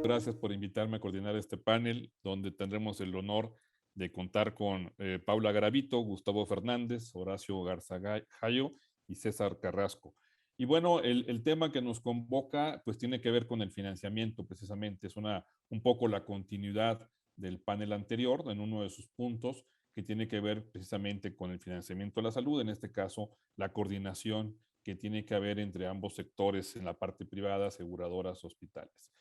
Gracias por invitarme a coordinar este panel, donde tendremos el honor de contar con Paula Garavito, Gustavo Fernández, Horacio Garzagallo y César Carrasco. Y bueno, el tema que nos convoca pues tiene que ver con el financiamiento precisamente. Es un poco la continuidad del panel anterior en uno de sus puntos que tiene que ver precisamente con el financiamiento de la salud, en este caso la coordinación que tiene que haber entre ambos sectores en la parte privada, aseguradoras, hospitales.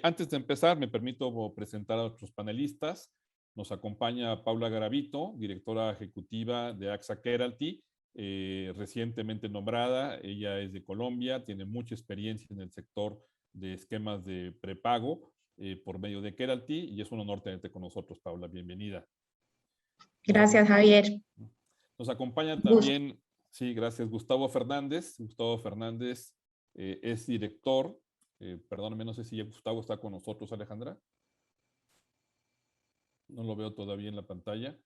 Antes de empezar, me permito presentar a nuestros panelistas. Nos acompaña Paula Garavito, directora ejecutiva de AXA Keralty, recientemente nombrada. Ella es de Colombia, tiene mucha experiencia en el sector de esquemas de prepago por medio de Keralty, y es un honor tenerte con nosotros, Paula. Bienvenida. Gracias, Javier. Nos acompaña también, sí, gracias, Gustavo Fernández. Gustavo Fernández es director. Perdóname, no sé si Gustavo está con nosotros, Alejandra. No lo veo todavía en la pantalla.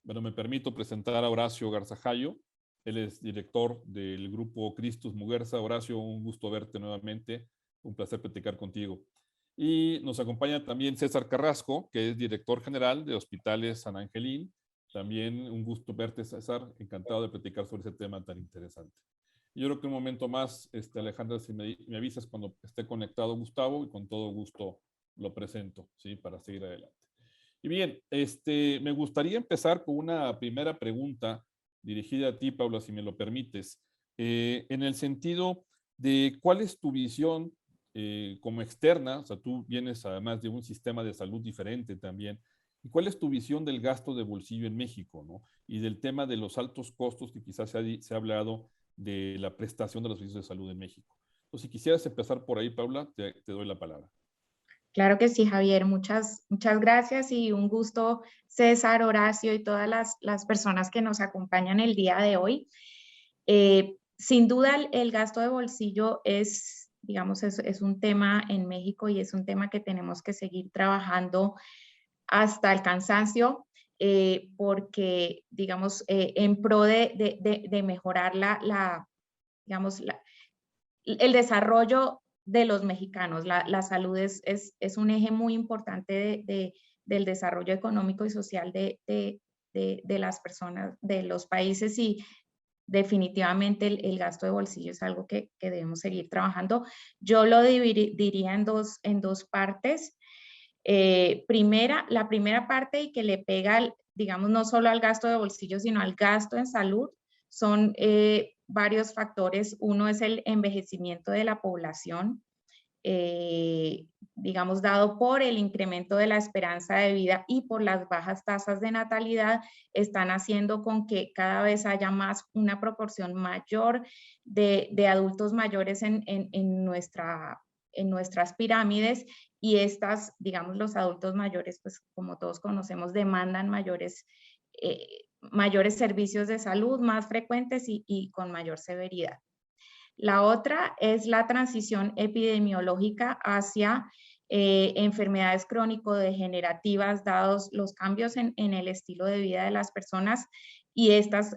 Bueno, me permito presentar a Horacio Garzagallo. Él es director del grupo Cristus Muguerza. Horacio, un gusto verte nuevamente. Un placer platicar contigo. Y nos acompaña también César Carrasco, que es director general de Hospitales San Angelín. También un gusto verte, César. Encantado de platicar sobre ese tema tan interesante. Yo creo que un momento más, Alejandra, si me avisas cuando esté conectado Gustavo, y con todo gusto lo presento, ¿sí? Para seguir adelante. Y bien, me gustaría empezar con una primera pregunta dirigida a ti, Paula, si me lo permites, en el sentido de cuál es tu visión como externa. O sea, tú vienes además de un sistema de salud diferente también. ¿Y cuál es tu visión del gasto de bolsillo en México, ¿no? Y del tema de los altos costos que quizás se ha hablado de la prestación de los servicios de salud en México? Entonces, si quisieras empezar por ahí, Paula, te doy la palabra. Claro que sí, Javier. Muchas gracias y un gusto, César, Horacio y todas las personas que nos acompañan el día de hoy. Sin duda, el gasto de bolsillo es, digamos, es un tema en México y es un tema que tenemos que seguir trabajando hasta el cansancio, porque, digamos, en pro de mejorar digamos, el desarrollo de los mexicanos. La salud es un eje muy importante del desarrollo económico y social de las personas, de los países, y definitivamente el gasto de bolsillo es algo que debemos seguir trabajando. Yo lo dividiría en dos partes. La primera parte, y que le pega, digamos, no solo al gasto de bolsillo, sino al gasto en salud, son varios factores. Uno es el envejecimiento de la población, digamos, dado por el incremento de la esperanza de vida y por las bajas tasas de natalidad, están haciendo con que cada vez haya más, una proporción mayor de adultos mayores en nuestras pirámides, y digamos, los adultos mayores, pues como todos conocemos, demandan mayores servicios de salud más frecuentes y con mayor severidad. La otra es la transición epidemiológica hacia enfermedades crónico-degenerativas, dados los cambios en el estilo de vida de las personas y estas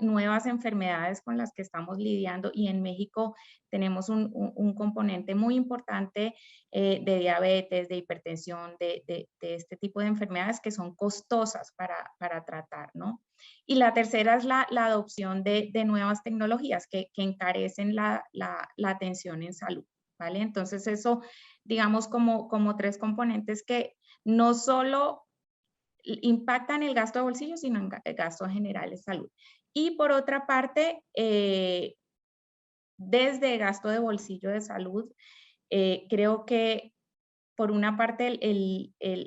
nuevas enfermedades con las que estamos lidiando. Y en México tenemos un componente muy importante de diabetes, de hipertensión, de este tipo de enfermedades que son costosas para tratar, ¿no? Y la tercera es la adopción de nuevas tecnologías que encarecen la atención en salud, ¿vale? Entonces eso, digamos, como tres componentes que no solo impactan el gasto de bolsillo, sino en el gasto general de salud. Y por otra parte, desde gasto de bolsillo de salud, creo que por una parte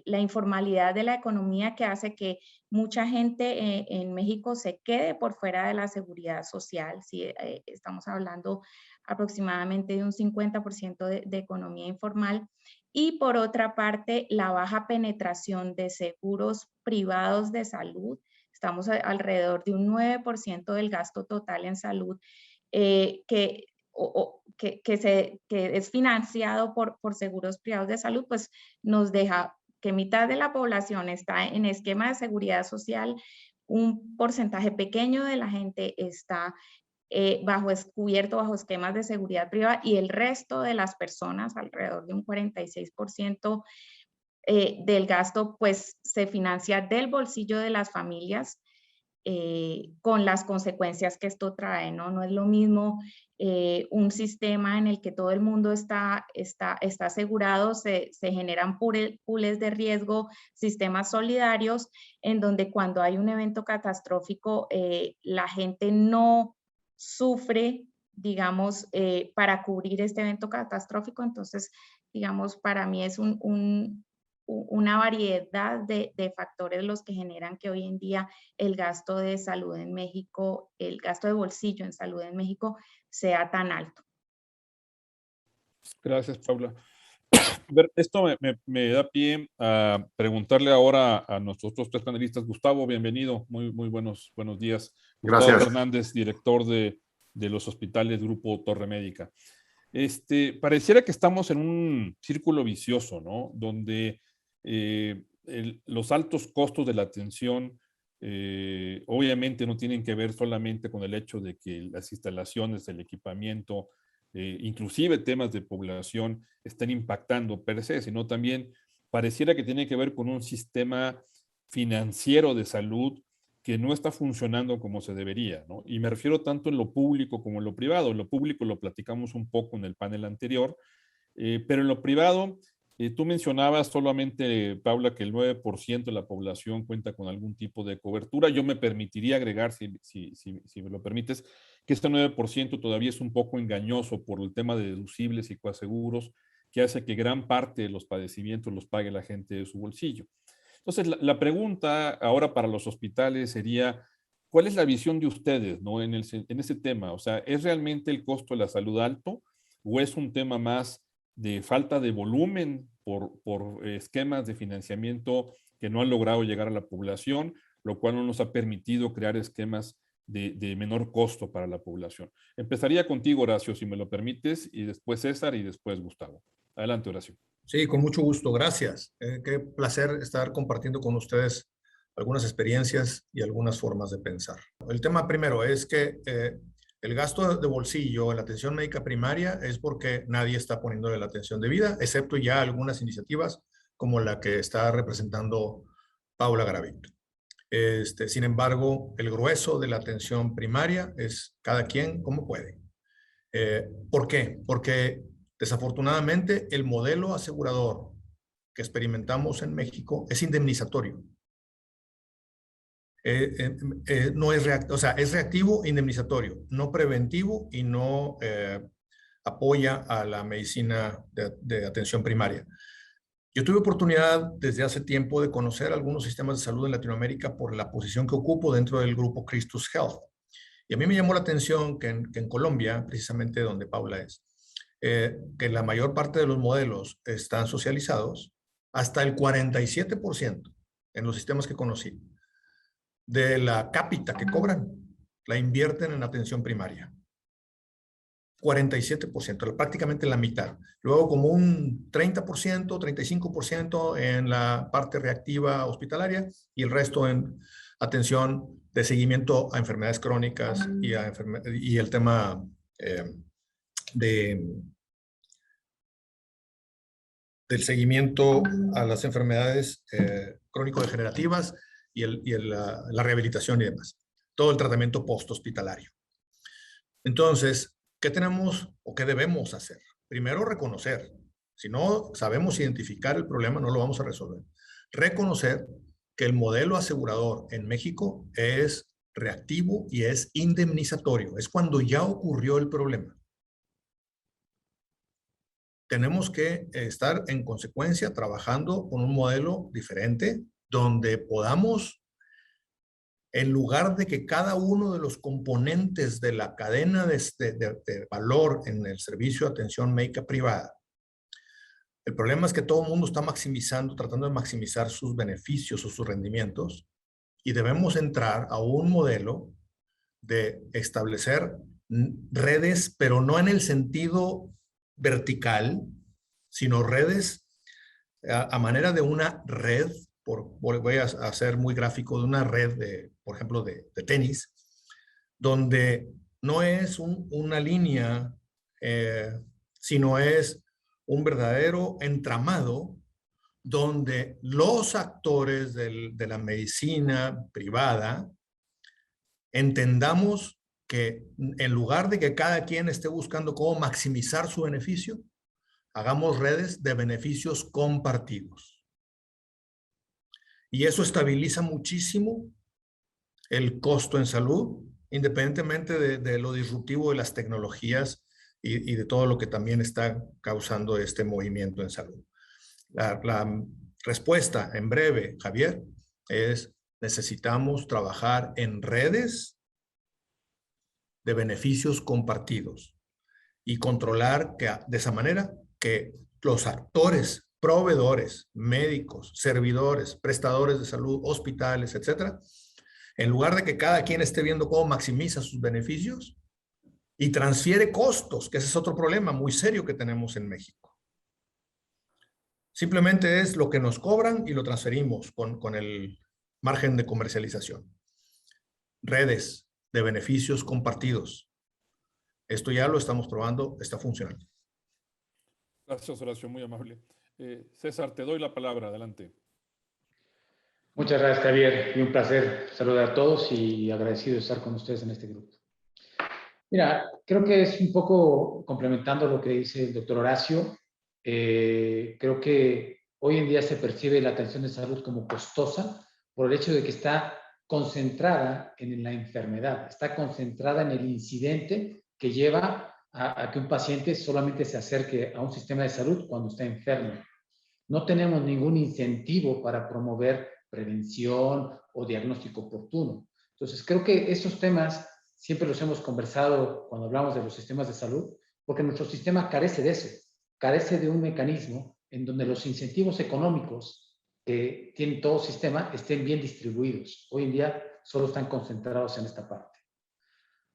la informalidad de la economía, que hace que mucha gente en México se quede por fuera de la seguridad social. Sí, estamos hablando aproximadamente de un 50% de economía informal. Y por otra parte, la baja penetración de seguros privados de salud. Estamos alrededor de un 9% del gasto total en salud que es financiado por seguros privados de salud, pues nos deja que mitad de la población está en esquema de seguridad social, un porcentaje pequeño de la gente está cubierto bajo esquemas de seguridad privada y el resto de las personas, alrededor de un 46% del gasto, pues se financia del bolsillo de las familias con las consecuencias que esto trae, ¿no? No es lo mismo un sistema en el que todo el mundo está asegurado, se generan pools de riesgo, sistemas solidarios, en donde cuando hay un evento catastrófico, la gente no sufre, digamos, para cubrir este evento catastrófico. Entonces, digamos, para mí es una variedad de factores los que generan que hoy en día el gasto de salud en México, el gasto de bolsillo en salud en México sea tan alto. Gracias, Paula. Esto me da pie a preguntarle ahora a nuestros otros tres panelistas. Gustavo, bienvenido. Muy buenos días. Gustavo Gracias. Fernández, director de los hospitales Grupo Torre Médica. Pareciera que estamos en un círculo vicioso, ¿no? Donde los altos costos de la atención obviamente no tienen que ver solamente con el hecho de que las instalaciones, el equipamiento, inclusive temas de población estén impactando per se, sino también pareciera que tiene que ver con un sistema financiero de salud que no está funcionando como se debería, ¿no? Y me refiero tanto en lo público como en lo privado. En lo público lo platicamos un poco en el panel anterior, pero en lo privado, tú mencionabas solamente, Paula, que el 9% de la población cuenta con algún tipo de cobertura. Yo me permitiría agregar, si me lo permites, que este 9% todavía es un poco engañoso por el tema de deducibles y coaseguros, que hace que gran parte de los padecimientos los pague la gente de su bolsillo. Entonces, la pregunta ahora para los hospitales sería, ¿cuál es la visión de ustedes, ¿no? en ese tema? O sea, ¿es realmente el costo de la salud alto o es un tema más de falta de volumen por esquemas de financiamiento que no han logrado llegar a la población, lo cual no nos ha permitido crear esquemas de menor costo para la población? Empezaría contigo, Horacio, si me lo permites, y después César y después Gustavo. Adelante, Horacio. Sí, con mucho gusto, gracias. Qué placer estar compartiendo con ustedes algunas experiencias y algunas formas de pensar. El tema primero es que el gasto de bolsillo en la atención médica primaria es porque nadie está poniéndole la atención debida, excepto ya algunas iniciativas como la que está representando Paula Garavito. Sin embargo, el grueso de la atención primaria es cada quien como puede. ¿Por qué? Porque desafortunadamente el modelo asegurador que experimentamos en México es indemnizatorio. No es reactivo, o sea, es reactivo e indemnizatorio, no preventivo y no apoya a la medicina de atención primaria. Yo tuve oportunidad desde hace tiempo de conocer algunos sistemas de salud en Latinoamérica por la posición que ocupo dentro del grupo Christus Health. Y a mí me llamó la atención que en Colombia, precisamente donde Paula es, que la mayor parte de los modelos están socializados, hasta el 47% en los sistemas que conocí, de la cápita que cobran, la invierten en atención primaria. 47%, prácticamente la mitad. Luego como un 30%, 35% en la parte reactiva hospitalaria y el resto en atención de seguimiento a enfermedades crónicas y el tema del seguimiento a las enfermedades crónico-degenerativas y la rehabilitación y demás. Todo el tratamiento post-hospitalario. Entonces, ¿qué tenemos o qué debemos hacer? Primero, reconocer. Si no sabemos identificar el problema, no lo vamos a resolver. Reconocer que el modelo asegurador en México es reactivo y es indemnizatorio. Es cuando ya ocurrió el problema. Tenemos que estar en consecuencia trabajando con un modelo diferente donde podamos, en lugar de que cada uno de los componentes de la cadena de valor en el servicio de atención médica privada El problema es que todo el mundo está maximizando, tratando de maximizar sus beneficios o sus rendimientos, y debemos entrar a un modelo de establecer redes, pero no en el sentido vertical, sino redes a manera de una red, voy a ser muy gráfico, de una red, por ejemplo, de tenis, donde no es una línea, sino es un verdadero entramado donde los actores de la medicina privada entendamos que en lugar de que cada quien esté buscando cómo maximizar su beneficio, hagamos redes de beneficios compartidos. Y eso estabiliza muchísimo el costo en salud, independientemente de lo disruptivo de las tecnologías y de todo lo que también está causando este movimiento en salud. La respuesta en breve, Javier, es necesitamos trabajar en redes de beneficios compartidos y controlar que, de esa manera que los actores, proveedores, médicos, servidores, prestadores de salud, hospitales, etcétera, en lugar de que cada quien esté viendo cómo maximiza sus beneficios y transfiere costos, que ese es otro problema muy serio que tenemos en México. Simplemente es lo que nos cobran y lo transferimos con el margen de comercialización. Redes de beneficios compartidos. Esto ya lo estamos probando, está funcionando. Gracias, Horacio, muy amable. César, te doy la palabra, adelante. Muchas gracias, Javier, y un placer saludar a todos y agradecido de estar con ustedes en este grupo. Mira, creo que es un poco complementando lo que dice el doctor Horacio. Creo que hoy en día se percibe la atención de salud como costosa por el hecho de que está concentrada en la enfermedad, está concentrada en el incidente que lleva a que un paciente solamente se acerque a un sistema de salud cuando está enfermo. No tenemos ningún incentivo para promover prevención o diagnóstico oportuno. Entonces, creo que esos temas siempre los hemos conversado cuando hablamos de los sistemas de salud, porque nuestro sistema carece de eso, carece de un mecanismo en donde los incentivos económicos que tiene todo sistema estén bien distribuidos. Hoy en día solo están concentrados en esta parte.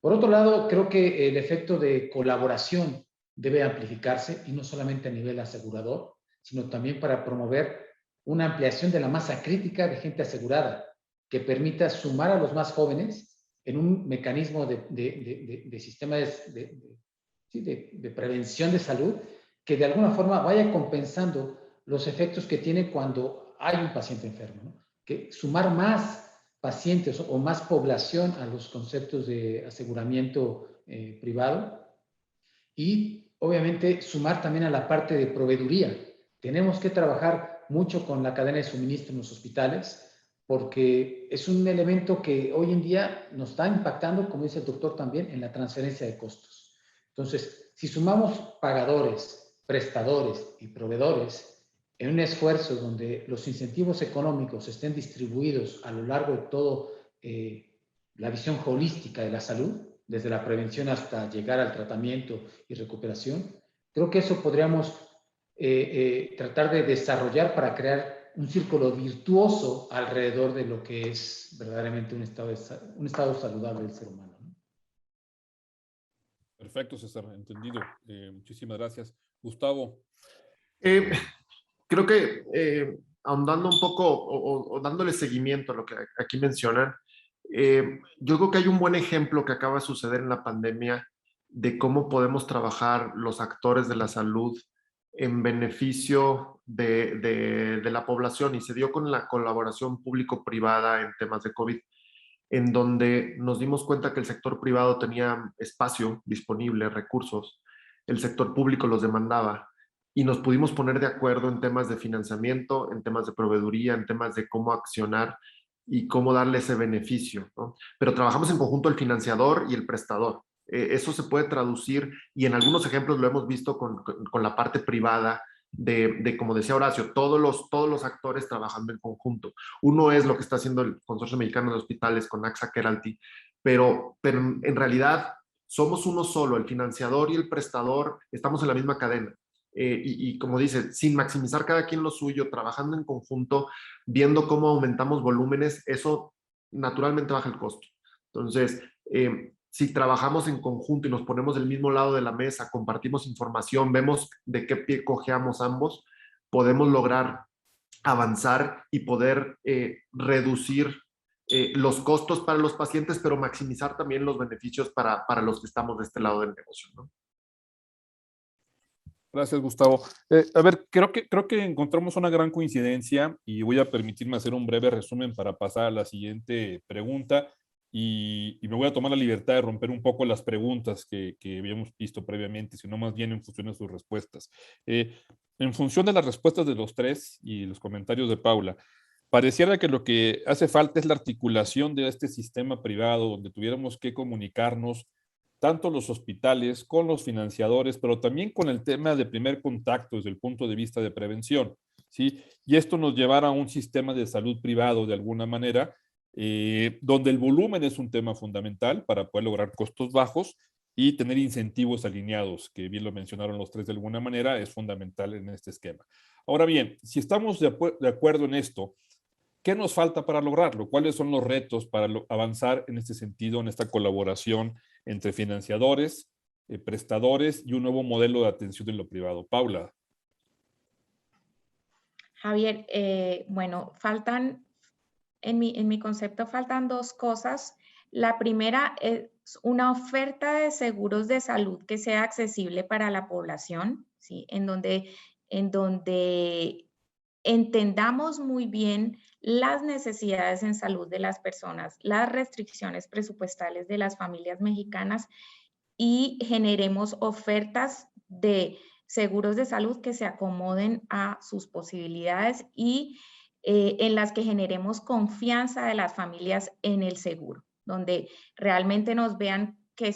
Por otro lado, creo que el efecto de colaboración debe amplificarse y no solamente a nivel asegurador, sino también para promover una ampliación de la masa crítica de gente asegurada que permita sumar a los más jóvenes en un mecanismo de sistema de prevención de salud que de alguna forma vaya compensando los efectos que tiene cuando hay un paciente enfermo, ¿no? Que sumar más pacientes o más población a los conceptos de aseguramiento privado y obviamente sumar también a la parte de proveeduría. Tenemos que trabajar mucho con la cadena de suministro en los hospitales porque es un elemento que hoy en día nos está impactando, como dice el doctor también, en la transferencia de costos. Entonces, si sumamos pagadores, prestadores y proveedores en un esfuerzo donde los incentivos económicos estén distribuidos a lo largo de todo la visión holística de la salud, desde la prevención hasta llegar al tratamiento y recuperación, creo que eso podríamos tratar de desarrollar para crear un círculo virtuoso alrededor de lo que es verdaderamente un estado saludable del ser humano, ¿no? Perfecto, César, entendido. Muchísimas gracias. Gustavo. Creo que ahondando un poco o dándole seguimiento a lo que aquí mencionan, yo creo que hay un buen ejemplo que acaba de suceder en la pandemia de cómo podemos trabajar los actores de la salud en beneficio de la población, y se dio con la colaboración público-privada en temas de COVID, en donde nos dimos cuenta que el sector privado tenía espacio disponible, recursos, el sector público los demandaba, y nos pudimos poner de acuerdo en temas de financiamiento, en temas de proveeduría, en temas de cómo accionar y cómo darle ese beneficio, ¿no? Pero trabajamos en conjunto el financiador y el prestador. Eso se puede traducir, y en algunos ejemplos lo hemos visto con la parte privada, como decía Horacio, todos los actores trabajando en conjunto. Uno es lo que está haciendo el Consorcio Mexicano de Hospitales con AXA Keralty, pero en realidad somos uno solo, el financiador y el prestador estamos en la misma cadena. y como dice, sin maximizar cada quien lo suyo, trabajando en conjunto, viendo cómo aumentamos volúmenes, eso naturalmente baja el costo. Entonces, si trabajamos en conjunto y nos ponemos del mismo lado de la mesa, compartimos información, vemos de qué pie cojeamos ambos, podemos lograr avanzar y poder reducir los costos para los pacientes, pero maximizar también los beneficios para los que estamos de este lado del negocio, ¿no? Gracias, Gustavo. A ver, creo que encontramos una gran coincidencia y voy a permitirme hacer un breve resumen para pasar a la siguiente pregunta y me voy a tomar la libertad de romper un poco las preguntas que habíamos visto previamente, sino más bien en función de sus respuestas. En función de las respuestas de los tres y los comentarios de Paula, pareciera que lo que hace falta es la articulación de este sistema privado donde tuviéramos que comunicarnos tanto los hospitales con los financiadores, pero también con el tema de primer contacto desde el punto de vista de prevención, ¿sí? Y esto nos llevará a un sistema de salud privado de alguna manera, donde el volumen es un tema fundamental para poder lograr costos bajos y tener incentivos alineados, que bien lo mencionaron los tres de alguna manera, es fundamental en este esquema. Ahora bien, si estamos de acuerdo en esto, ¿qué nos falta para lograrlo? ¿Cuáles son los retos para avanzar en este sentido, en esta colaboración entre financiadores, prestadores y un nuevo modelo de atención en lo privado? Paula. Javier, bueno, en mi concepto faltan dos cosas. La primera es una oferta de seguros de salud que sea accesible para la población, ¿sí? En donde entendamos muy bien las necesidades en salud de las personas, las restricciones presupuestales de las familias mexicanas y generemos ofertas de seguros de salud que se acomoden a sus posibilidades y en las que generemos confianza de las familias en el seguro, donde realmente nos vean que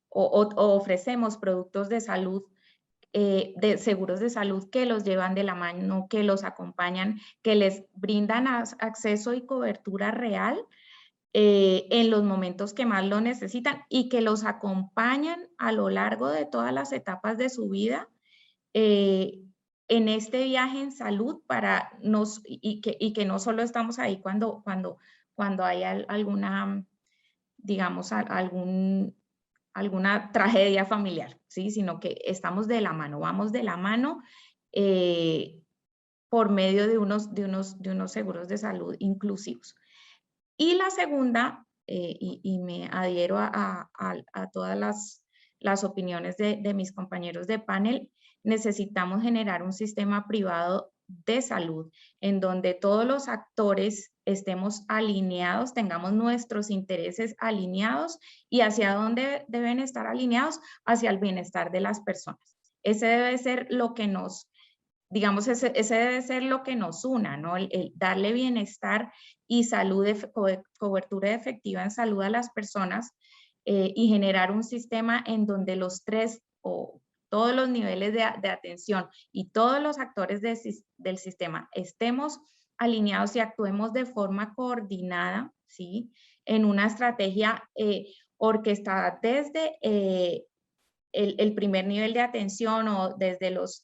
o ofrecemos productos de salud, de seguros de salud que los llevan de la mano, que los acompañan, que les brindan acceso y cobertura real en los momentos que más lo necesitan y que los acompañan a lo largo de todas las etapas de su vida en este viaje en salud y que no solo estamos ahí cuando hay alguna, digamos, alguna tragedia familiar, ¿sí? Sino que estamos de la mano, vamos de la mano por medio de unos seguros de salud inclusivos. Y la segunda, y me adhiero a todas las opiniones de mis compañeros de panel, necesitamos generar un sistema privado de salud en donde todos los actores estemos alineados, tengamos nuestros intereses alineados y hacia dónde deben estar alineados, hacia el bienestar de las personas. Ese debe ser lo que nos, digamos, ese debe ser lo que nos una, ¿no? El darle bienestar y salud, cobertura efectiva en salud a las personas y generar un sistema en donde los tres o todos los niveles de atención y todos los actores del sistema estemos alineados y actuemos de forma coordinada, ¿sí? En una estrategia orquestada desde el primer nivel de atención o desde los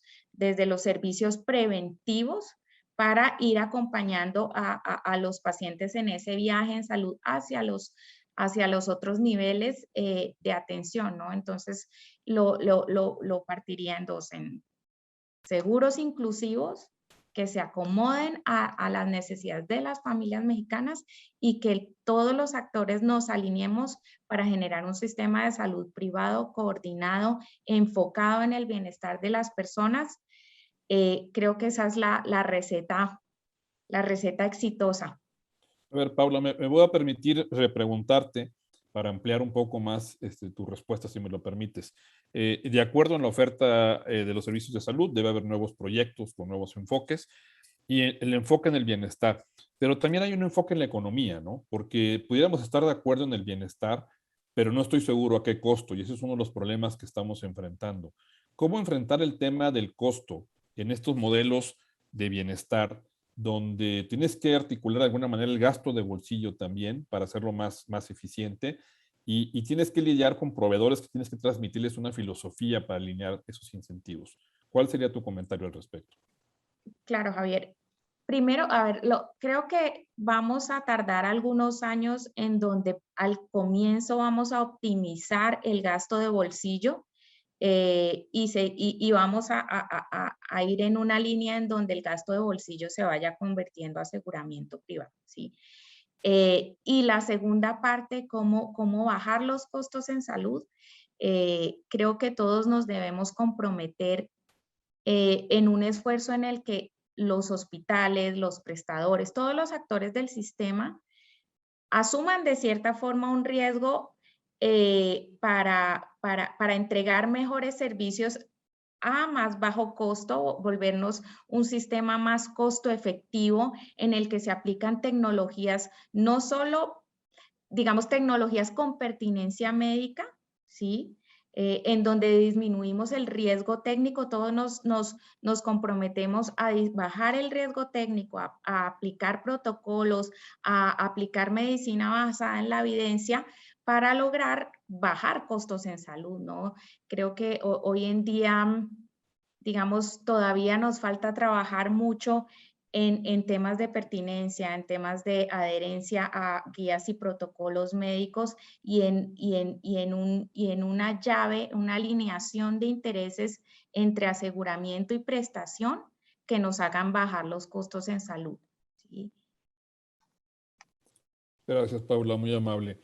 servicios preventivos para ir acompañando a los pacientes en ese viaje en salud hacia los otros niveles de atención, ¿no? Entonces, lo partiría en dos, en seguros inclusivos que se acomoden a las necesidades de las familias mexicanas y que todos los actores nos alineemos para generar un sistema de salud privado coordinado, enfocado en el bienestar de las personas. Creo que esa es la receta exitosa. A ver, Paula, me voy a permitir repreguntarte para ampliar un poco más tu respuesta, si me lo permites. De acuerdo en la oferta de los servicios de salud, debe haber nuevos proyectos con nuevos enfoques y el enfoque en el bienestar. Pero también hay un enfoque en la economía, ¿no? Porque pudiéramos estar de acuerdo en el bienestar, pero no estoy seguro a qué costo, y ese es uno de los problemas que estamos enfrentando. ¿Cómo enfrentar el tema del costo en estos modelos de bienestar, donde tienes que articular de alguna manera el gasto de bolsillo también para hacerlo más eficiente y tienes que lidiar con proveedores que tienes que transmitirles una filosofía para alinear esos incentivos. ¿Cuál sería tu comentario al respecto? Claro, Javier. Primero, a ver, creo que vamos a tardar algunos años en donde al comienzo vamos a optimizar el gasto de bolsillo y vamos a ir en una línea en donde el gasto de bolsillo se vaya convirtiendo a aseguramiento privado, ¿sí? Y la segunda parte, cómo bajar los costos en salud. Creo que todos nos debemos comprometer en un esfuerzo en el que los hospitales, los prestadores, todos los actores del sistema asuman de cierta forma un riesgo para entregar mejores servicios a más bajo costo, volvernos un sistema más costo efectivo en el que se aplican tecnologías, no solo, digamos, tecnologías con pertinencia médica, ¿sí? En donde disminuimos el riesgo técnico, todos nos comprometemos a bajar el riesgo técnico, a aplicar protocolos, a aplicar medicina basada en la evidencia para lograr bajar costos en salud, ¿no? Creo que hoy en día, digamos, todavía nos falta trabajar mucho en temas de pertinencia, en temas de adherencia a guías y protocolos médicos y en una llave, una alineación de intereses entre aseguramiento y prestación que nos hagan bajar los costos en salud, ¿sí? Gracias, Paula, muy amable.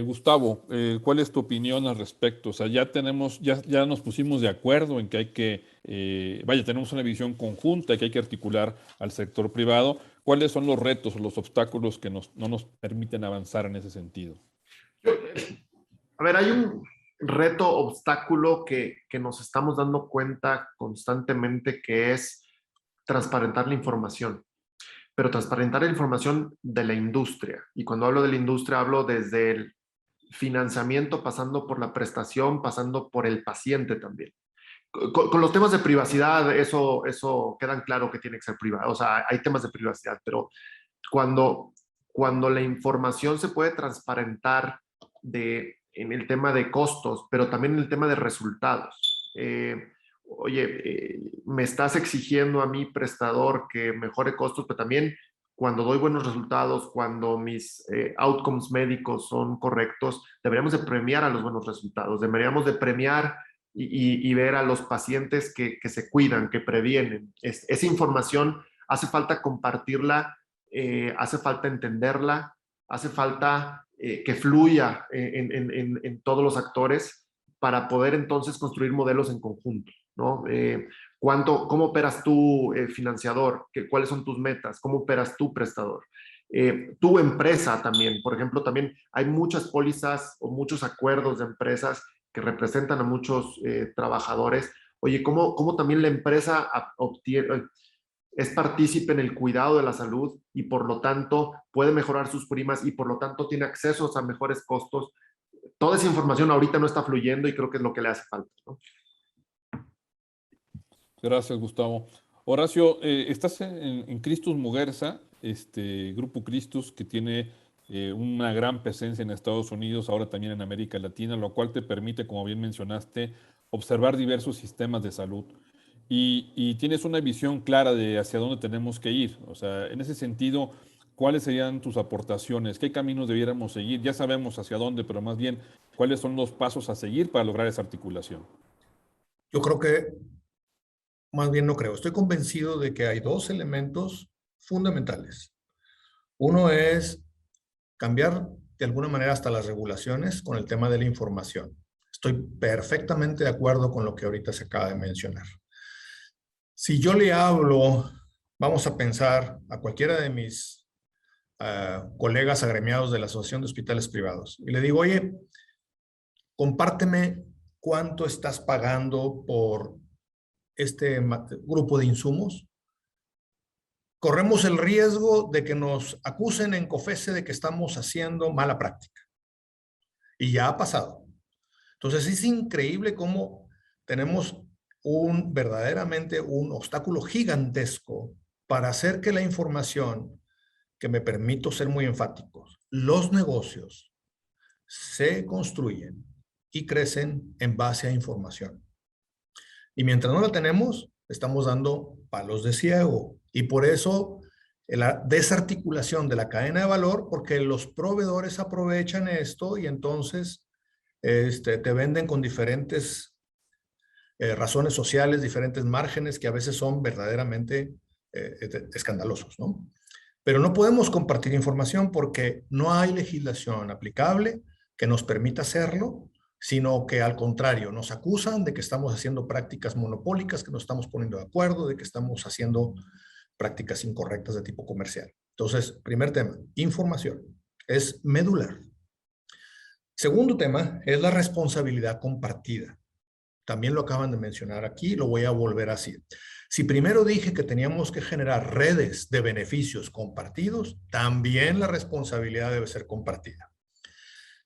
Gustavo, ¿cuál es tu opinión al respecto? O sea, ya nos pusimos de acuerdo en que hay que, tenemos una visión conjunta, que hay que articular al sector privado. ¿Cuáles son los retos o los obstáculos que no nos permiten avanzar en ese sentido? A ver, hay un reto, obstáculo que nos estamos dando cuenta constantemente, que es transparentar la información. Pero transparentar la información de la industria. Y cuando hablo de la industria, hablo desde el financiamiento, pasando por la prestación, pasando por el paciente también. Con los temas de privacidad, eso quedan claro que tiene que ser privado. O sea, hay temas de privacidad, pero cuando la información se puede transparentar en el tema de costos, pero también en el tema de resultados. Me estás exigiendo a mi prestador que mejore costos, pero también cuando doy buenos resultados, cuando mis outcomes médicos son correctos, deberíamos de premiar a los buenos resultados, deberíamos de premiar y ver a los pacientes que se cuidan, que previenen. Esa información hace falta compartirla, hace falta entenderla, hace falta que fluya en todos los actores para poder entonces construir modelos en conjunto, ¿no? ¿Cómo operas tú, financiador? ¿Cuáles son tus metas? ¿Cómo operas tú, prestador? Tu empresa también, por ejemplo, también hay muchas pólizas o muchos acuerdos de empresas que representan a muchos trabajadores. Oye, ¿cómo también la empresa es partícipe en el cuidado de la salud y por lo tanto puede mejorar sus primas y por lo tanto tiene acceso a mejores costos? Toda esa información ahorita no está fluyendo y creo que es lo que le hace falta, ¿no? Gracias, Gustavo. Horacio, estás en Christus Muguerza, Grupo Christus, que tiene una gran presencia en Estados Unidos, ahora también en América Latina, lo cual te permite, como bien mencionaste, observar diversos sistemas de salud. Y tienes una visión clara de hacia dónde tenemos que ir. O sea, en ese sentido, ¿cuáles serían tus aportaciones? ¿Qué caminos debiéramos seguir? Ya sabemos hacia dónde, pero más bien, ¿cuáles son los pasos a seguir para lograr esa articulación? Yo creo que, más bien no creo, estoy convencido de que hay dos elementos fundamentales. Uno es cambiar de alguna manera hasta las regulaciones con el tema de la información. Estoy perfectamente de acuerdo con lo que ahorita se acaba de mencionar. Si yo le hablo, vamos a pensar a cualquiera de mis colegas agremiados de la Asociación de Hospitales Privados y le digo, oye, compárteme cuánto estás pagando por este grupo de insumos. Corremos el riesgo de que nos acusen en COFESE de que estamos haciendo mala práctica. Y ya ha pasado. Entonces es increíble cómo tenemos verdaderamente un obstáculo gigantesco para hacer que la información, que me permito ser muy enfático, los negocios se construyen y crecen en base a información. Y mientras no la tenemos, estamos dando palos de ciego. Y por eso la desarticulación de la cadena de valor, porque los proveedores aprovechan esto y entonces te venden con diferentes razones sociales, diferentes márgenes que a veces son verdaderamente escandalosos, ¿no? Pero no podemos compartir información porque no hay legislación aplicable que nos permita hacerlo, sino que al contrario, nos acusan de que estamos haciendo prácticas monopólicas, que nos estamos poniendo de acuerdo, de que estamos haciendo prácticas incorrectas de tipo comercial. Entonces, primer tema, información. Es medular. Segundo tema es la responsabilidad compartida. También lo acaban de mencionar aquí, lo voy a volver así. Si primero dije que teníamos que generar redes de beneficios compartidos, también la responsabilidad debe ser compartida.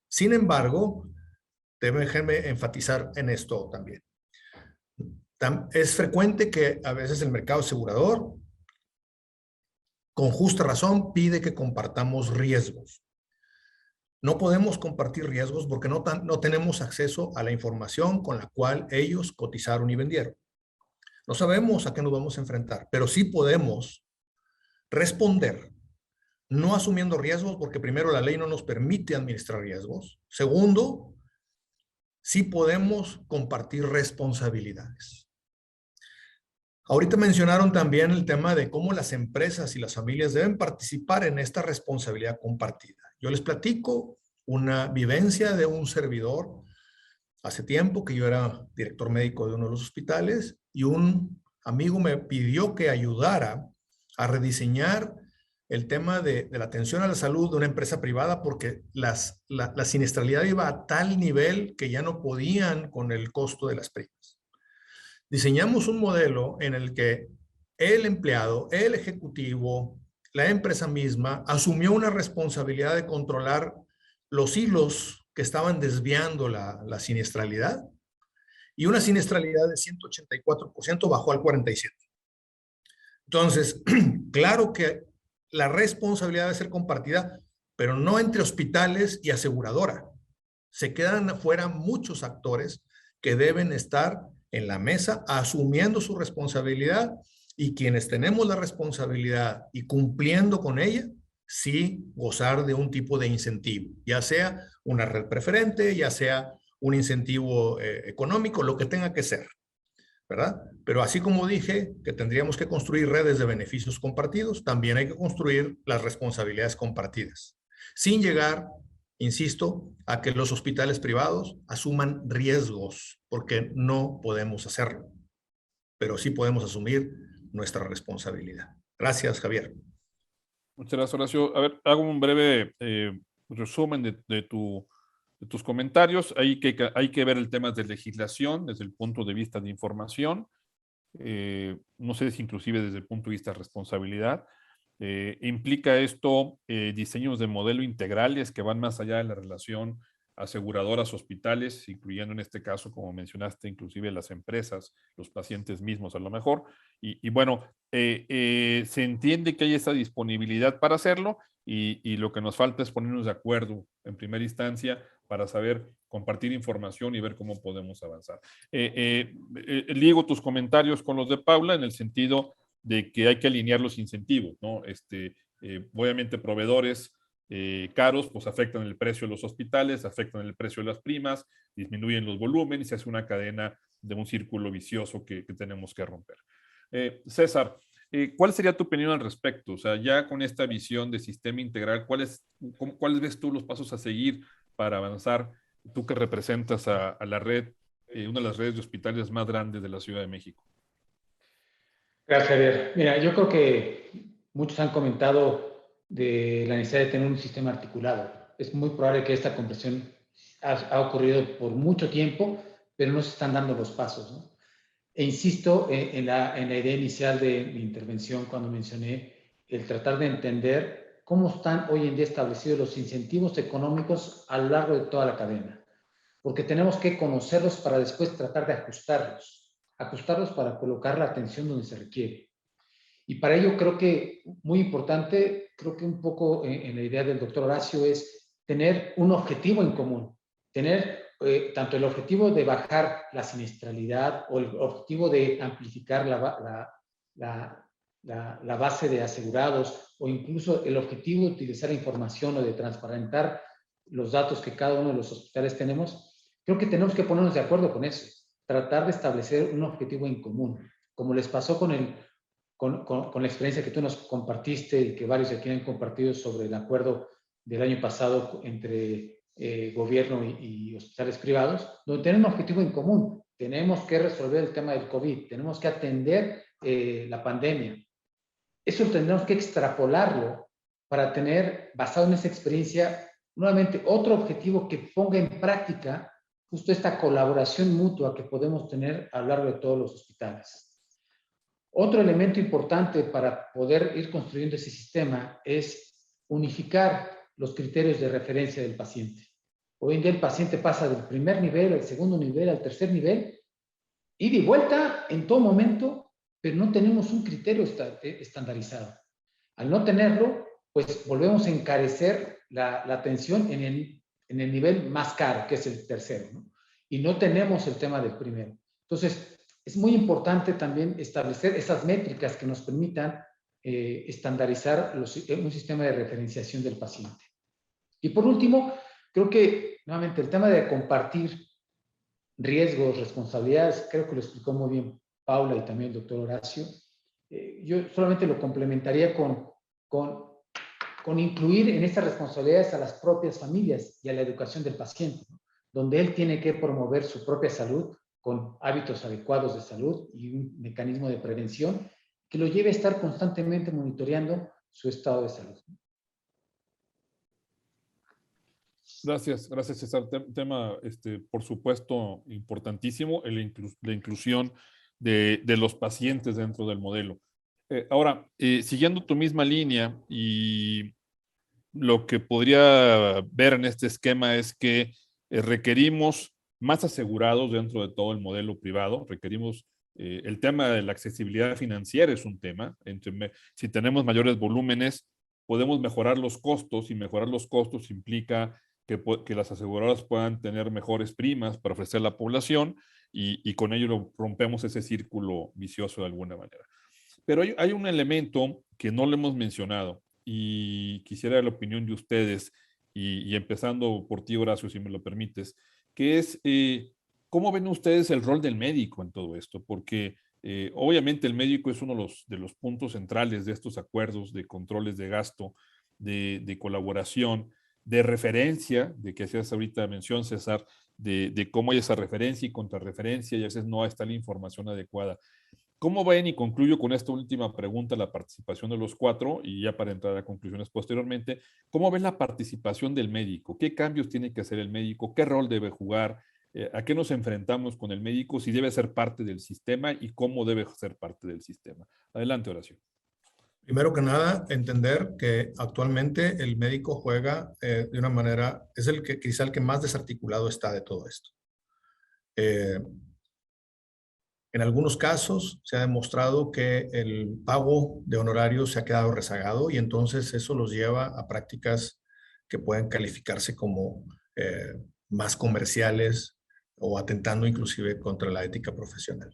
Sin embargo, déjenme enfatizar en esto también. Es frecuente que a veces el mercado asegurador, con justa razón, pide que compartamos riesgos. No podemos compartir riesgos porque no tenemos acceso a la información con la cual ellos cotizaron y vendieron. No sabemos a qué nos vamos a enfrentar, pero sí podemos responder, no asumiendo riesgos, porque primero la ley no nos permite administrar riesgos. Segundo, sí podemos compartir responsabilidades. Ahorita mencionaron también el tema de cómo las empresas y las familias deben participar en esta responsabilidad compartida. Yo les platico una vivencia de un servidor hace tiempo que yo era director médico de uno de los hospitales y un amigo me pidió que ayudara a rediseñar el tema de la atención a la salud de una empresa privada porque la siniestralidad iba a tal nivel que ya no podían con el costo de las primas. Diseñamos un modelo en el que el empleado, el ejecutivo, la empresa misma asumió una responsabilidad de controlar los hilos que estaban desviando la siniestralidad y una siniestralidad de 184% bajó al 47%. Entonces, claro que la responsabilidad debe ser compartida, pero no entre hospitales y aseguradora. Se quedan afuera muchos actores que deben estar en la mesa asumiendo su responsabilidad y quienes tenemos la responsabilidad y cumpliendo con ella, sí gozar de un tipo de incentivo, ya sea una red preferente, ya sea un incentivo económico, lo que tenga que ser, ¿verdad? Pero así como dije que tendríamos que construir redes de beneficios compartidos, también hay que construir las responsabilidades compartidas, sin llegar, insisto, a que los hospitales privados asuman riesgos, porque no podemos hacerlo, pero sí podemos asumir nuestra responsabilidad. Gracias, Javier. Muchas gracias, Horacio. A ver, hago un breve resumen de tus comentarios. Hay que ver el tema de legislación desde el punto de vista de información. No sé si inclusive desde el punto de vista de responsabilidad. Implica esto diseños de modelo integrales que van más allá de la relación aseguradoras, hospitales, incluyendo en este caso, como mencionaste, inclusive las empresas, los pacientes mismos a lo mejor. Y bueno, se entiende que hay esa disponibilidad para hacerlo y lo que nos falta es ponernos de acuerdo en primera instancia para saber compartir información y ver cómo podemos avanzar. Ligo tus comentarios con los de Paula en el sentido de que hay que alinear los incentivos, ¿no? Obviamente proveedores caros, pues afectan el precio de los hospitales, afectan el precio de las primas, disminuyen los volúmenes y se hace una cadena de un círculo vicioso que tenemos que romper. César, ¿cuál sería tu opinión al respecto? O sea, ya con esta visión de sistema integral, ¿cuáles ves tú los pasos a seguir para avanzar? Tú que representas a la red, una de las redes de hospitales más grandes de la Ciudad de México. Gracias, Javier. Mira, yo creo que muchos han comentado de la necesidad de tener un sistema articulado. Es muy probable que esta comprensión ha ocurrido por mucho tiempo, pero no se están dando los pasos, ¿no? E insisto en la idea inicial de mi intervención cuando mencioné el tratar de entender cómo están hoy en día establecidos los incentivos económicos a lo largo de toda la cadena. Porque tenemos que conocerlos para después tratar de ajustarlos para colocar la atención donde se requiere. Y para ello creo que muy importante, creo que un poco en la idea del doctor Horacio es tener un objetivo en común, tener tanto el objetivo de bajar la siniestralidad o el objetivo de amplificar la base de asegurados, o incluso el objetivo de utilizar información o de transparentar los datos que cada uno de los hospitales tenemos. Creo que tenemos que ponernos de acuerdo con eso, tratar de establecer un objetivo en común, como les pasó con la experiencia que tú nos compartiste y que varios de aquí han compartido sobre el acuerdo del año pasado entre gobierno y hospitales privados, donde tenemos un objetivo en común. Tenemos que resolver el tema del COVID, tenemos que atender la pandemia. Eso tendremos que extrapolarlo para tener, basado en esa experiencia, nuevamente otro objetivo que ponga en práctica justo esta colaboración mutua que podemos tener a lo largo de todos los hospitales. Otro elemento importante para poder ir construyendo ese sistema es unificar los criterios de referencia del paciente. Hoy en día el paciente pasa del primer nivel al segundo nivel, al tercer nivel, ida y vuelta en todo momento, pero no tenemos un criterio estandarizado. Al no tenerlo, pues volvemos a encarecer la atención en el nivel más caro, que es el tercero, ¿no? Y no tenemos el tema del primero. Entonces, es muy importante también establecer esas métricas que nos permitan estandarizar un sistema de referenciación del paciente. Y por último, creo que, nuevamente, el tema de compartir riesgos, responsabilidades, creo que lo explicó muy bien Paula y también el doctor Horacio. Yo solamente lo complementaría con incluir en estas responsabilidades a las propias familias y a la educación del paciente, ¿no? Donde él tiene que promover su propia salud con hábitos adecuados de salud y un mecanismo de prevención que lo lleve a estar constantemente monitoreando su estado de salud. Gracias, César. Tema, por supuesto, importantísimo, la inclusión de los pacientes dentro del modelo. Ahora, siguiendo tu misma línea, y lo que podría ver en este esquema es que requerimos más asegurados dentro de todo el modelo privado, requerimos el tema de la accesibilidad financiera es un tema. Si tenemos mayores volúmenes, podemos mejorar los costos, y mejorar los costos implica que las aseguradoras puedan tener mejores primas para ofrecer a la población, y con ello rompemos ese círculo vicioso de alguna manera. Pero hay un elemento que no le hemos mencionado, y quisiera la opinión de ustedes, y empezando por ti, Horacio, si me lo permites, que es ¿cómo ven ustedes el rol del médico en todo esto? Porque obviamente el médico es uno de los puntos centrales de estos acuerdos de controles de gasto, de colaboración, de referencia, de que hacías ahorita mención, César, de cómo hay esa referencia y contrarreferencia, y a veces no está la información adecuada. ¿Cómo ven, y concluyo con esta última pregunta, la participación de los cuatro, y ya para entrar a conclusiones posteriormente, cómo ven la participación del médico? ¿Qué cambios tiene que hacer el médico? ¿Qué rol debe jugar? ¿A qué nos enfrentamos con el médico? ¿Si debe ser parte del sistema y cómo debe ser parte del sistema? Adelante, Horacio. Primero que nada, entender que actualmente el médico juega de una manera, es quizá el que más desarticulado está de todo esto. En algunos casos se ha demostrado que el pago de honorarios se ha quedado rezagado, y entonces eso los lleva a prácticas que pueden calificarse como más comerciales, o atentando inclusive contra la ética profesional.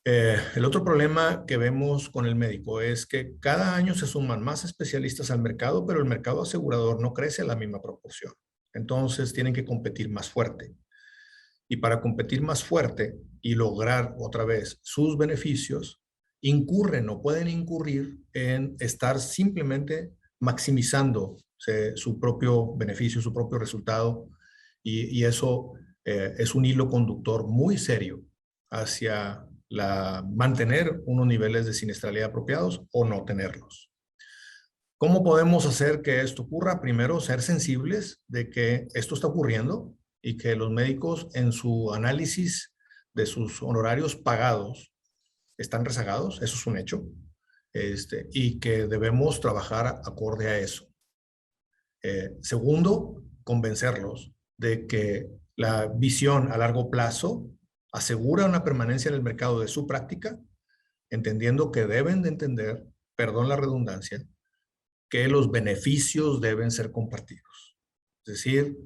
El otro problema que vemos con el médico es que cada año se suman más especialistas al mercado, pero el mercado asegurador no crece a la misma proporción. Entonces tienen que competir más fuerte. Y para competir más fuerte y lograr otra vez sus beneficios, incurren o pueden incurrir en estar simplemente maximizando su propio beneficio, su propio resultado, y eso es un hilo conductor muy serio hacia mantener unos niveles de siniestralidad apropiados o no tenerlos. ¿Cómo podemos hacer que esto ocurra? Primero, ser sensibles de que esto está ocurriendo, y que los médicos en su análisis de sus honorarios pagados están rezagados, eso es un hecho, y que debemos trabajar acorde a eso. Segundo, convencerlos de que la visión a largo plazo asegura una permanencia en el mercado de su práctica, entendiendo que deben de entender, perdón la redundancia, que los beneficios deben ser compartidos. Es decir,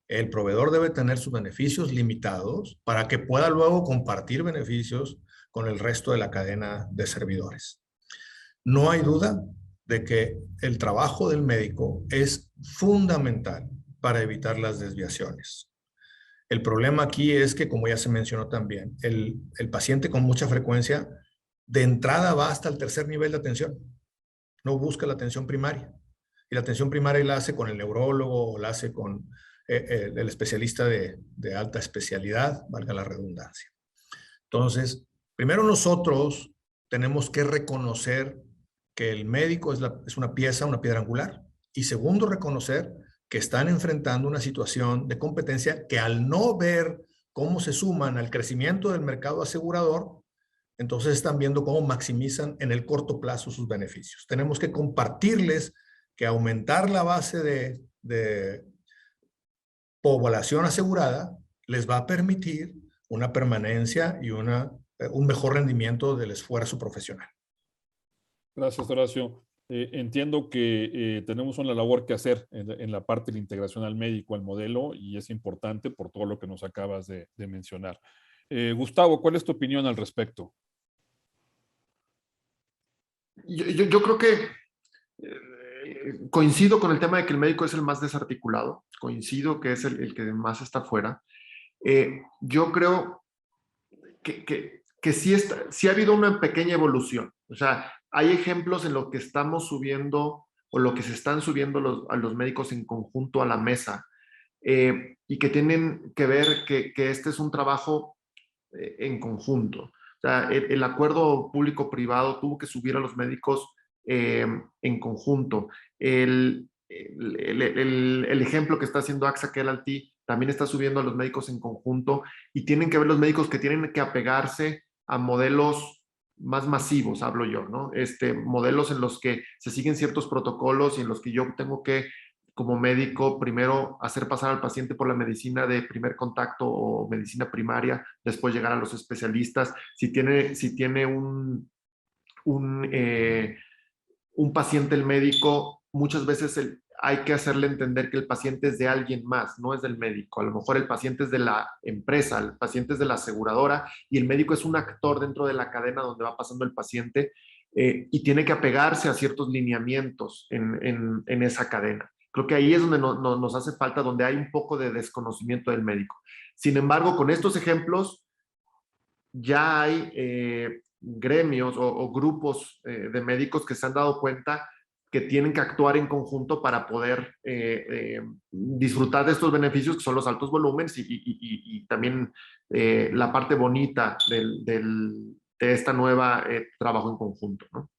el proveedor debe tener sus beneficios limitados para que pueda luego compartir beneficios con el resto de la cadena de servidores. No hay duda de que el trabajo del médico es fundamental para evitar las desviaciones. El problema aquí es que, como ya se mencionó también, el paciente con mucha frecuencia de entrada va hasta el tercer nivel de atención. No busca la atención primaria. Y la atención primaria la hace con el neurólogo o la hace con el especialista de alta especialidad, valga la redundancia. Entonces, primero nosotros tenemos que reconocer que el médico es una piedra angular. Y segundo, reconocer que están enfrentando una situación de competencia que, al no ver cómo se suman al crecimiento del mercado asegurador, entonces están viendo cómo maximizan en el corto plazo sus beneficios. Tenemos que compartirles que aumentar la base de población asegurada les va a permitir una permanencia y un mejor rendimiento del esfuerzo profesional. Gracias, Horacio. Entiendo que tenemos una labor que hacer en la parte de la integración al médico, al modelo, y es importante por todo lo que nos acabas de mencionar. Gustavo, ¿cuál es tu opinión al respecto? Yo creo que coincido con el tema de que el médico es el más desarticulado, coincido que es el que más está fuera. Yo creo que sí ha habido una pequeña evolución. O sea, hay ejemplos en los que estamos subiendo o lo que se están subiendo a los médicos en conjunto a la mesa y que tienen que ver que este es un trabajo en conjunto. O sea, el acuerdo público-privado tuvo que subir a los médicos en conjunto. El ejemplo que está haciendo AXA KLT también está subiendo a los médicos en conjunto y tienen que ver los médicos que tienen que apegarse a modelos más masivos, hablo yo, ¿no? Modelos en los que se siguen ciertos protocolos y en los que yo tengo que, como médico, primero hacer pasar al paciente por la medicina de primer contacto o medicina primaria, después llegar a los especialistas. Si tiene un paciente el médico, muchas veces hay que hacerle entender que el paciente es de alguien más, no es del médico. A lo mejor el paciente es de la empresa, el paciente es de la aseguradora y el médico es un actor dentro de la cadena donde va pasando el paciente y tiene que apegarse a ciertos lineamientos en esa cadena. Creo que ahí es donde nos hace falta, donde hay un poco de desconocimiento del médico. Sin embargo, con estos ejemplos ya hay gremios o grupos de médicos que se han dado cuenta que tienen que actuar en conjunto para poder disfrutar de estos beneficios que son los altos volúmenes y también la parte bonita de esta nueva trabajo en conjunto, ¿no?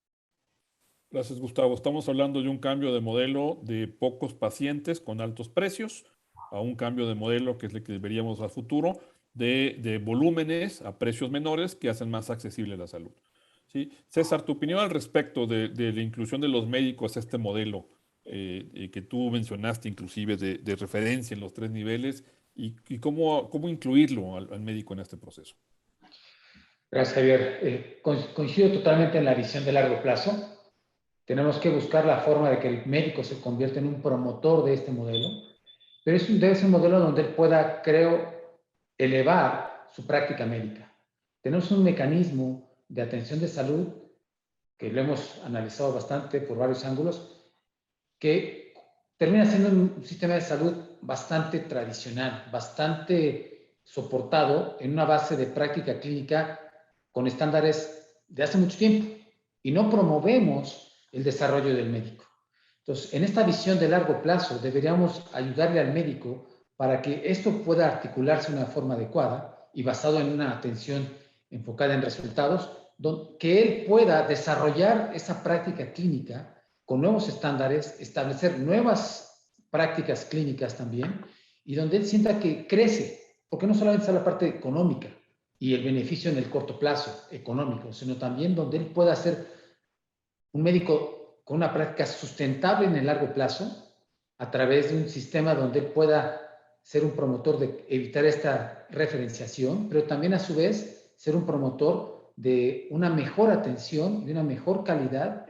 Gracias, Gustavo. Estamos hablando de un cambio de modelo de pocos pacientes con altos precios a un cambio de modelo que es el que deberíamos a futuro de volúmenes a precios menores que hacen más accesible la salud. ¿Sí? César, tu opinión al respecto de la inclusión de los médicos a este modelo que tú mencionaste inclusive de referencia en los 3 niveles y cómo incluirlo al médico en este proceso. Gracias, Javier. Coincido totalmente en la visión de largo plazo. Tenemos que buscar la forma de que el médico se convierta en un promotor de este modelo, pero debe ser un modelo donde él pueda, creo, elevar su práctica médica. Tenemos un mecanismo de atención de salud que lo hemos analizado bastante por varios ángulos, que termina siendo un sistema de salud bastante tradicional, bastante soportado en una base de práctica clínica con estándares de hace mucho tiempo y no promovemos el desarrollo del médico. Entonces, en esta visión de largo plazo deberíamos ayudarle al médico para que esto pueda articularse de una forma adecuada y basado en una atención enfocada en resultados, que él pueda desarrollar esa práctica clínica con nuevos estándares, establecer nuevas prácticas clínicas también, y donde él sienta que crece, porque no solamente está la parte económica y el beneficio en el corto plazo económico, sino también donde él pueda ser un médico con una práctica sustentable en el largo plazo a través de un sistema donde él pueda ser un promotor de evitar esta referenciación, pero también a su vez ser un promotor de una mejor atención, de una mejor calidad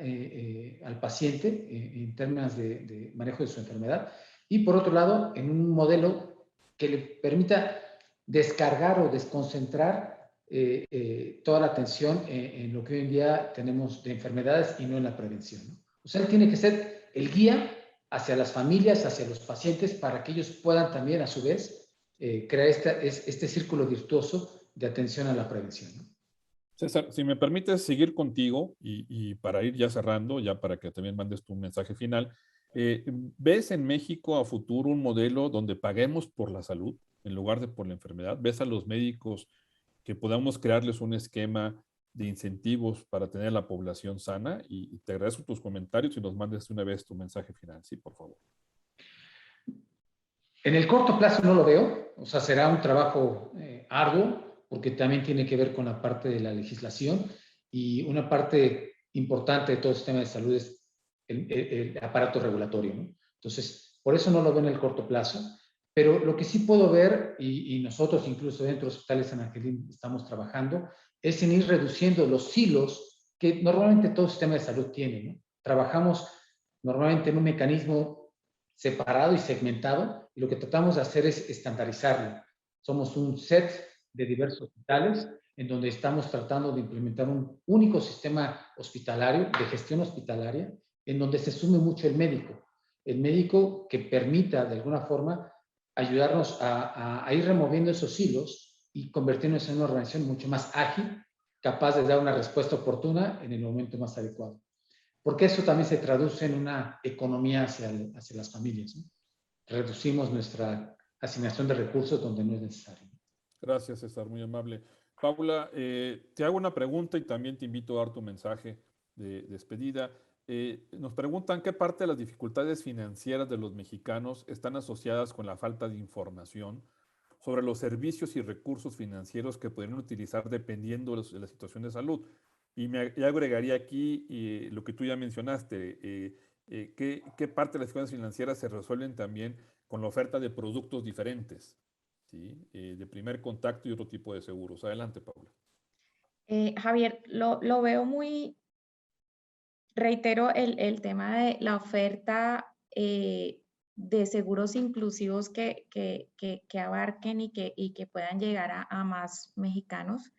al paciente en términos de manejo de su enfermedad, y por otro lado, en un modelo que le permita descargar o desconcentrar toda la atención en lo que hoy en día tenemos de enfermedades y no en la prevención, ¿no? O sea, él tiene que ser el guía hacia las familias, hacia los pacientes, para que ellos puedan también, a su vez, crear este círculo virtuoso de atención a la prevención, ¿no? César, si me permites seguir contigo y para ir ya cerrando, ya para que también mandes tu mensaje final, ¿ves en México a futuro un modelo donde paguemos por la salud en lugar de por la enfermedad? ¿Ves a los médicos que podamos crearles un esquema de incentivos para tener a la población sana? Y te agradezco tus comentarios y nos mandes de una vez tu mensaje final, sí, por favor. En el corto plazo no lo veo, o sea, será un trabajo arduo, porque también tiene que ver con la parte de la legislación, y una parte importante de todo el sistema de salud es el aparato regulatorio, ¿no? Entonces, por eso no lo veo en el corto plazo, pero lo que sí puedo ver, y nosotros incluso dentro de Hospitales San Angelín estamos trabajando, es en ir reduciendo los silos que normalmente todo sistema de salud tiene, ¿no? Trabajamos normalmente en un mecanismo separado y segmentado, y lo que tratamos de hacer es estandarizarlo. Somos un set de diversos hospitales en donde estamos tratando de implementar un único sistema hospitalario, de gestión hospitalaria, en donde se sume mucho el médico que permita de alguna forma ayudarnos a ir removiendo esos hilos y convertirnos en una organización mucho más ágil, capaz de dar una respuesta oportuna en el momento más adecuado. Porque eso también se traduce en una economía hacia las familias, ¿no? Reducimos nuestra asignación de recursos donde no es necesario. Gracias, César, muy amable. Paula, te hago una pregunta y también te invito a dar tu mensaje de despedida. Nos preguntan qué parte de las dificultades financieras de los mexicanos están asociadas con la falta de información sobre los servicios y recursos financieros que podrían utilizar dependiendo de la situación de salud. Y yo agregaría aquí lo que tú ya mencionaste, qué parte de las dificultades financieras se resuelven también con la oferta de productos diferentes, ¿sí? De primer contacto y otro tipo de seguros. Adelante, Paula. Javier, lo veo muy, reitero el tema de la oferta de seguros inclusivos que abarquen y que puedan llegar a más mexicanos,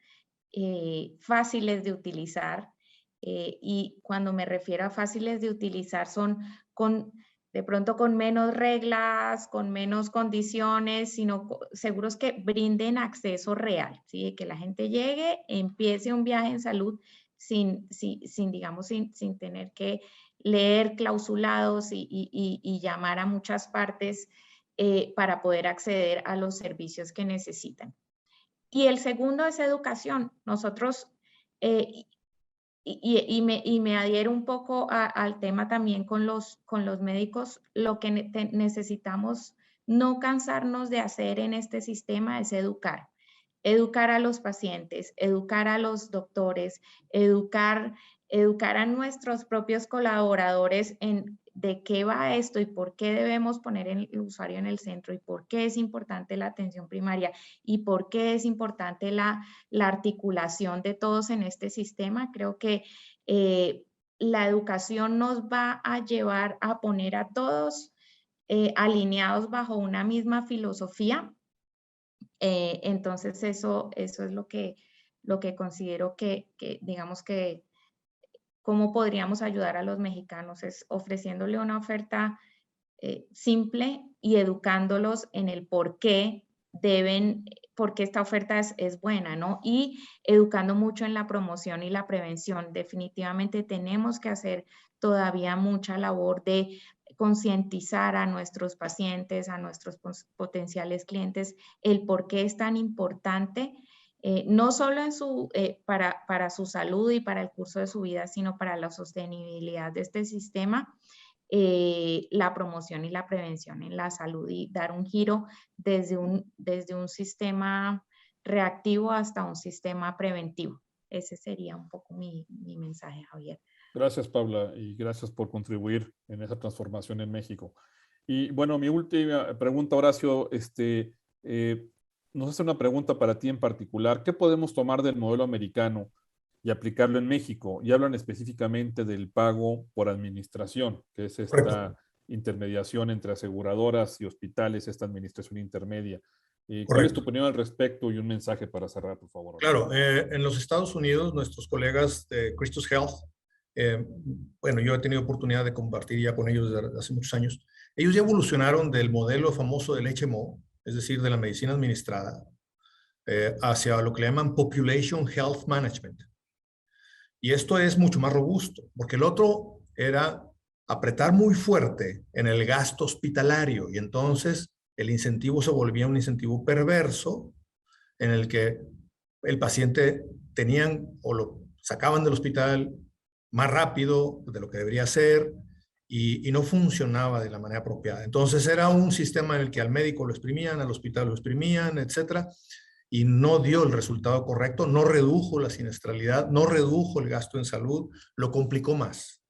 fáciles de utilizar. Y cuando me refiero a fáciles de utilizar, son de pronto con menos reglas, con menos condiciones, sino seguros que brinden acceso real, ¿sí? Que la gente llegue, empiece un viaje en salud digamos, sin tener que leer clausulados y llamar a muchas partes para poder acceder a los servicios que necesitan. Y el segundo es educación. Nosotros, y me adhiero un poco al tema también con los médicos, lo que necesitamos no cansarnos de hacer en este sistema es educar. Educar a los pacientes, educar a los doctores, educar a nuestros propios colaboradores en de qué va esto y por qué debemos poner el usuario en el centro y por qué es importante la atención primaria y por qué es importante la articulación de todos en este sistema. Creo que la educación nos va a llevar a poner a todos alineados bajo una misma filosofía. Entonces eso es lo que considero que digamos que cómo podríamos ayudar a los mexicanos es ofreciéndole una oferta simple y educándolos en el por qué esta oferta es buena, ¿no? Y educando mucho en la promoción y la prevención. Definitivamente tenemos que hacer todavía mucha labor de concientizar a nuestros pacientes, a nuestros potenciales clientes, el por qué es tan importante, no solo para su salud y para el curso de su vida, sino para la sostenibilidad de este sistema, la promoción y la prevención en la salud y dar un giro desde un sistema reactivo hasta un sistema preventivo. Ese sería un poco mi mensaje, Javier. Gracias, Paula, y gracias por contribuir en esa transformación en México. Y bueno, mi última pregunta, Horacio, nos hace una pregunta para ti en particular. ¿Qué podemos tomar del modelo americano y aplicarlo en México. Y hablan específicamente del pago por administración, que es esta Correcto. intermediación entre aseguradoras y hospitales, esta administración intermedia. ¿Cuál es Correcto. tu opinión al respecto y un mensaje para cerrar, por favor? Claro, en los Estados Unidos, nuestros colegas de Christus Health, bueno, yo he tenido oportunidad de compartir ya con ellos desde hace muchos años. Ellos ya evolucionaron del modelo famoso del HMO, es decir, de la medicina administrada, hacia lo que le llaman Population Health Management. Y esto es mucho más robusto, porque el otro era apretar muy fuerte en el gasto hospitalario y entonces el incentivo se volvía un incentivo perverso en el que el paciente tenían o lo sacaban del hospital más rápido de lo que debería ser y no funcionaba de la manera apropiada. Entonces era un sistema en el que al médico lo exprimían, al hospital lo exprimían, etcétera, y no dio el resultado correcto, no redujo la siniestralidad, no redujo el gasto en salud, lo complicó más.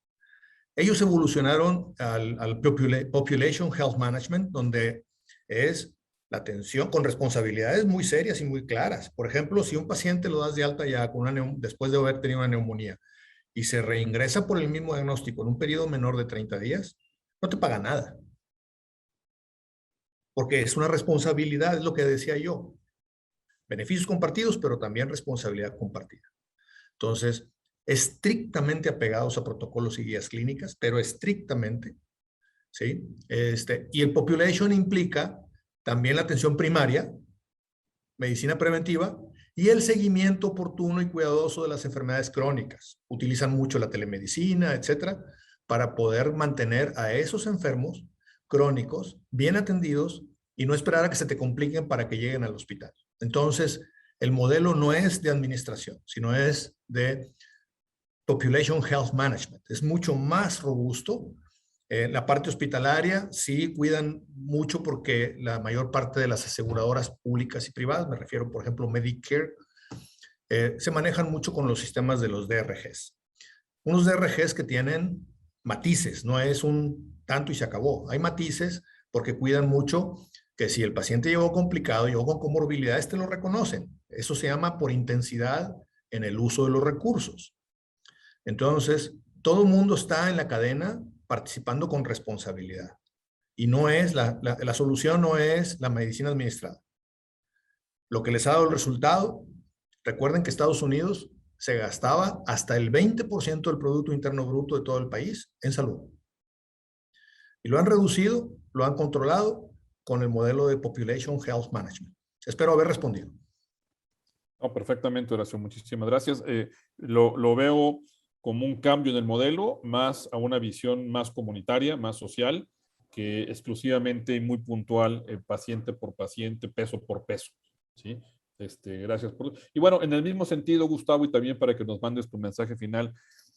Ellos evolucionaron al Population Health Management, donde es la atención con responsabilidades muy serias y muy claras. Por ejemplo, si un paciente lo das de alta ya con después de haber tenido una neumonía y se reingresa por el mismo diagnóstico en un periodo menor de 30 días, no te paga nada. Porque es una responsabilidad, es lo que decía yo. Beneficios compartidos, pero también responsabilidad compartida. Entonces, estrictamente apegados a protocolos y guías clínicas, pero estrictamente, ¿sí? Y el population implica también la atención primaria, medicina preventiva y el seguimiento oportuno y cuidadoso de las enfermedades crónicas. Utilizan mucho la telemedicina, etcétera, para poder mantener a esos enfermos crónicos bien atendidos y no esperar a que se te compliquen para que lleguen al hospital. Entonces, el modelo no es de administración, sino es de Population Health Management. Es mucho más robusto. La parte hospitalaria sí cuidan mucho porque la mayor parte de las aseguradoras públicas y privadas, me refiero por ejemplo Medicare, se manejan mucho con los sistemas de los DRGs. Unos DRGs que tienen matices, no es un tanto y se acabó. Hay matices porque cuidan mucho que si el paciente llegó complicado, llegó con comorbilidades, te lo reconocen. Eso se llama por intensidad en el uso de los recursos. Entonces, todo el mundo está en la cadena participando con responsabilidad. Y no es, la solución no es la medicina administrada. Lo que les ha dado el resultado, recuerden que Estados Unidos se gastaba hasta el 20% del Producto Interno Bruto de todo el país en salud. Y lo han reducido, lo han controlado con el modelo de Population Health Management. Espero haber respondido. No, perfectamente, Horacio. Muchísimas gracias. Lo veo como un cambio en el modelo, más a una visión más comunitaria, más social, que exclusivamente y muy puntual, paciente por paciente, peso por peso. ¿Sí? Gracias por... Y bueno, en el mismo sentido, Gustavo, y también para que nos mandes tu mensaje final,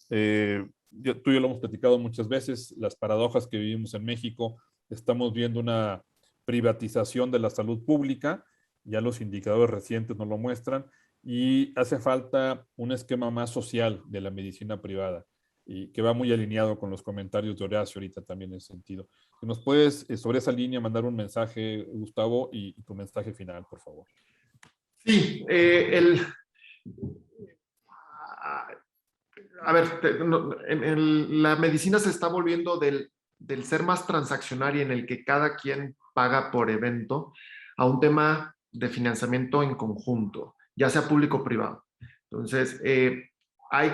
tú y yo lo hemos platicado muchas veces, las paradojas que vivimos en México, estamos viendo una privatización de la salud pública, ya los indicadores recientes nos lo muestran, y hace falta un esquema más social de la medicina privada, y que va muy alineado con los comentarios de Horacio ahorita también en ese sentido. ¿Nos puedes sobre esa línea mandar un mensaje, Gustavo, y tu mensaje final, por favor? Sí, a ver, la medicina se está volviendo del ser más transaccionaria en el que cada quien paga por evento a un tema de financiamiento en conjunto, ya sea público o privado. Entonces, hay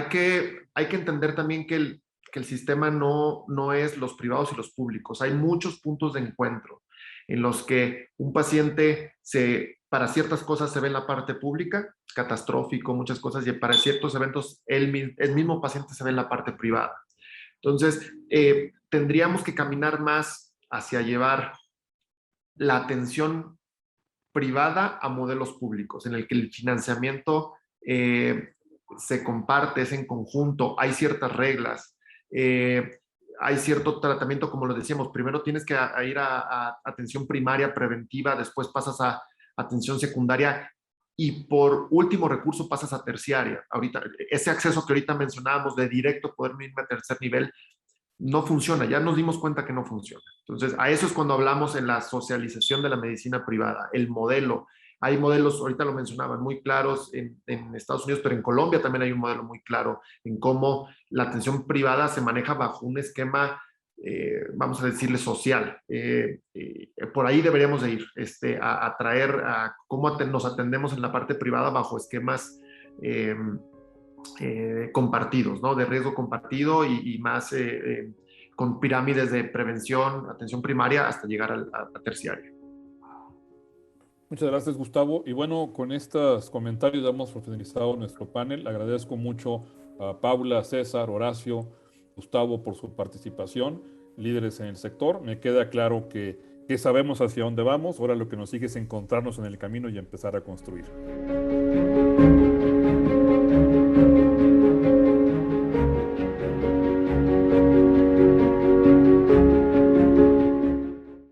que entender también que el sistema no es los privados y los públicos. Hay muchos puntos de encuentro en los que un paciente para ciertas cosas se ve en la parte pública, catastrófico, muchas cosas, y para ciertos eventos el mismo paciente se ve en la parte privada. Entonces, tendríamos que caminar más hacia llevar la atención privada a modelos públicos, en el que el financiamiento se comparte, es en conjunto, hay ciertas reglas, hay cierto tratamiento, como lo decíamos, primero tienes que ir a atención primaria preventiva, después pasas a atención secundaria y por último recurso pasas a terciaria. Ahorita, ese acceso que ahorita mencionábamos de directo poder irme a tercer nivel, no funciona, ya nos dimos cuenta que no funciona. Entonces, a eso es cuando hablamos en la socialización de la medicina privada, el modelo, Hay modelos, ahorita lo mencionaban, muy claros en Estados Unidos, pero en Colombia también hay un modelo muy claro en cómo la atención privada se maneja bajo un esquema, vamos a decirle, social. Por ahí deberíamos de ir, a traer a cómo nos atendemos en la parte privada bajo esquemas compartidos, ¿no? De riesgo compartido y más con pirámides de prevención, atención primaria, hasta llegar a terciaria. Muchas gracias, Gustavo. Y bueno, con estos comentarios damos por finalizado nuestro panel. Agradezco mucho a Paula, César, Horacio, Gustavo por su participación, líderes en el sector. Me queda claro que sabemos hacia dónde vamos. Ahora lo que nos sigue es encontrarnos en el camino y empezar a construir.